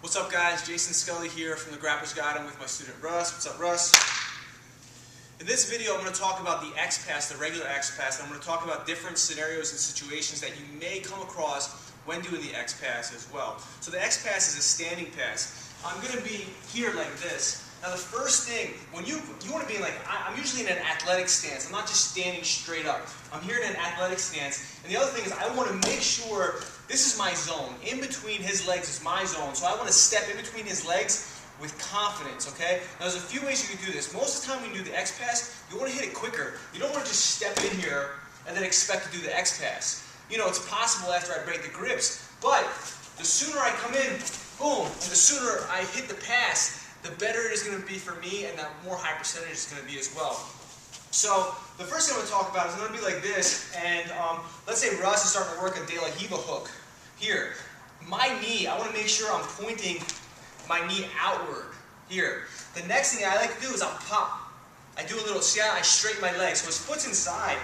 What's up, guys? Jason Scully here from the Grappler's Guide. I'm with my student Russ. What's up, Russ? In this video, I'm going to talk about the X-Pass, the regular X-Pass, and I'm going to talk about different scenarios and situations that you may come across when doing the X-Pass as well. So the X-Pass is a standing pass. I'm going to be here like this. Now the first thing, when you want to be in I'm usually in an athletic stance. I'm not just standing straight up. I'm here in an athletic stance. And the other thing is I want to make sure this is my zone. In between his legs is my zone. So I want to step in between his legs with confidence, okay? Now there's a few ways you can do this. Most of the time when you do the X-Pass, you want to hit it quicker. You don't want to just step in here and then expect to do the X-Pass. You know, it's possible after I break the grips, but the sooner I come in, boom, and the sooner I hit the pass, the better it is going to be for me, and that more high percentage is going to be as well. So the first thing I'm going to talk about is going to be like this, and let's say Russ is starting to work a De La Riva hook. Here, my knee, I want to make sure I'm pointing my knee outward. Here. The next thing I like to do is I'll pop. I do a little, see how I straighten my leg, so his foot's inside.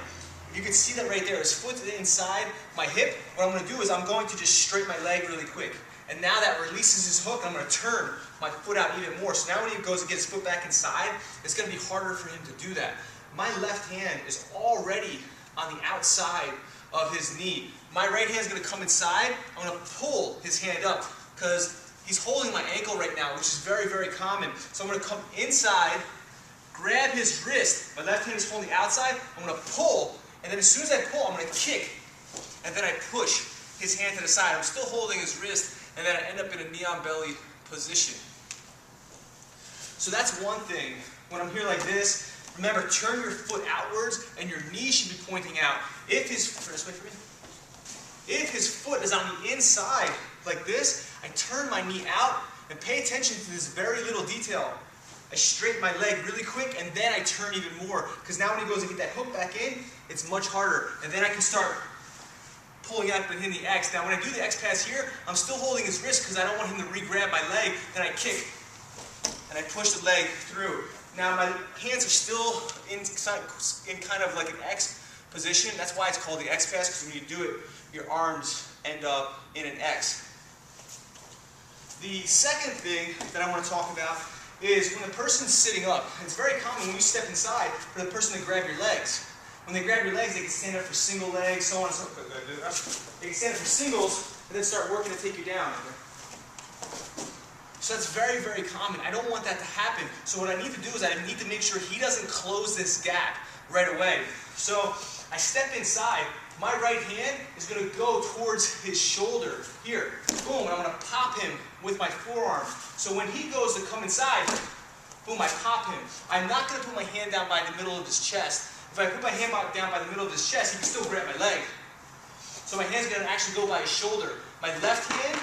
You can see that right there, his foot's inside my hip. What I'm going to do is I'm going to just straighten my leg really quick. And now that releases his hook, I'm going to turn my foot out even more. So now when he goes to get his foot back inside, it's going to be harder for him to do that. My left hand is already on the outside of his knee. My right hand is going to come inside. I'm going to pull his hand up because he's holding my ankle right now, which is very, very common. So I'm going to come inside, grab his wrist. My left hand is holding the outside. I'm going to pull, and then as soon as I pull, I'm going to kick, and then I push his hand to the side. I'm still holding his wrist, and then I end up in a knee on belly position. So that's one thing. When I'm here like this, remember, turn your foot outwards and your knee should be pointing out. If his foot is on the inside like this, I turn my knee out and pay attention to this very little detail. I straighten my leg really quick and then I turn even more, because now when he goes to get that hook back in, it's much harder. And then I can start pulling out and hitting the X. Now when I do the X-Pass here, I'm still holding his wrist because I don't want him to re-grab my leg. Then I kick and I push the leg through. Now my hands are still in kind of like an X position. That's why it's called the X-Pass, because when you do it, your arms end up in an X. The second thing that I want to talk about is when the person's sitting up. It's very common when you step inside for the person to grab your legs. When they grab your legs, they can stand up for single legs, so on and so forth. They can stand up for singles and then start working to take you down. So that's very, very common. I don't want that to happen. So what I need to do is I need to make sure he doesn't close this gap right away. So I step inside. My right hand is going to go towards his shoulder. Here. Boom. And I'm going to pop him with my forearm. So when he goes to come inside, boom, I pop him. I'm not going to put my hand down by the middle of his chest. If I put my hand down by the middle of his chest, he can still grab my leg. So my hand's going to actually go by his shoulder. My left hand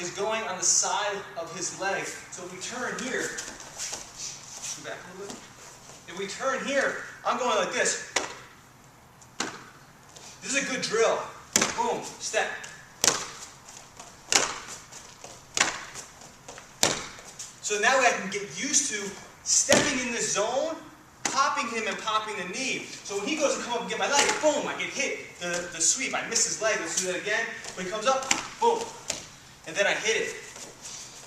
is going on the side of his leg. So if we turn here, go back a little bit. If we turn here, I'm going like this. This is a good drill. Boom, step. So now I can get used to stepping in this zone, popping him and popping the knee. So when he goes to come up and get my leg, boom, I get hit. The sweep, I miss his leg. Let's do that again. When he comes up, boom. And then I hit it.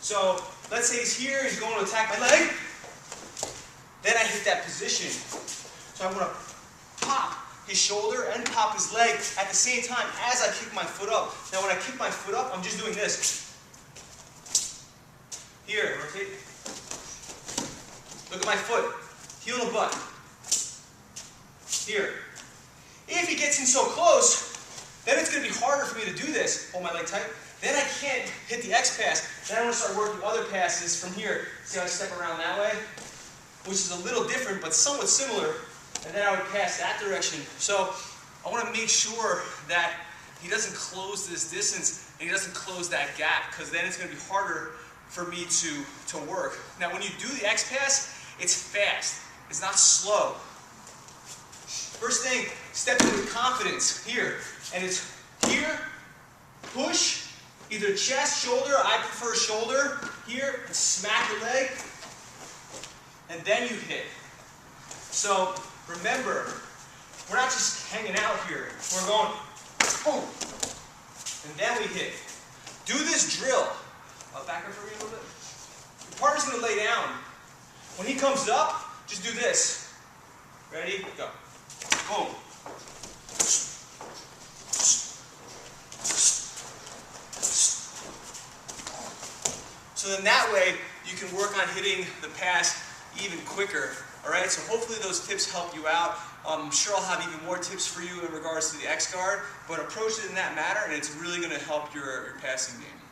So let's say he's here, he's going to attack my leg. Then I hit that position. So I'm going to pop his shoulder and pop his leg at the same time as I kick my foot up. Now when I kick my foot up, I'm just doing this. Here, rotate. Look at my foot. Heel to butt. Here. If he gets in so close, then it's going to be harder for me to do this. Hold my leg tight. Then I can't hit the X-Pass. Then I want to start working other passes from here. See how I step around that way? Which is a little different, but somewhat similar. And then I would pass that direction. So I want to make sure that he doesn't close this distance and he doesn't close that gap, because then it's going to be harder for me to work. Now when you do the X-Pass, it's fast. It's not slow. First thing, step in with confidence. Here. And it's here, push, either chest, shoulder. I prefer shoulder. Here, and smack the leg. And then you hit. So remember, we're not just hanging out here. We're going, boom. And then we hit. Do this drill back up for me a little bit. Your partner's going to lay down. When he comes up, just do this. Ready? Go. Boom. So then that way, you can work on hitting the pass even quicker. Alright, so hopefully those tips help you out. I'm sure I'll have even more tips for you in regards to the X guard, but approach it in that manner and it's really going to help your passing game.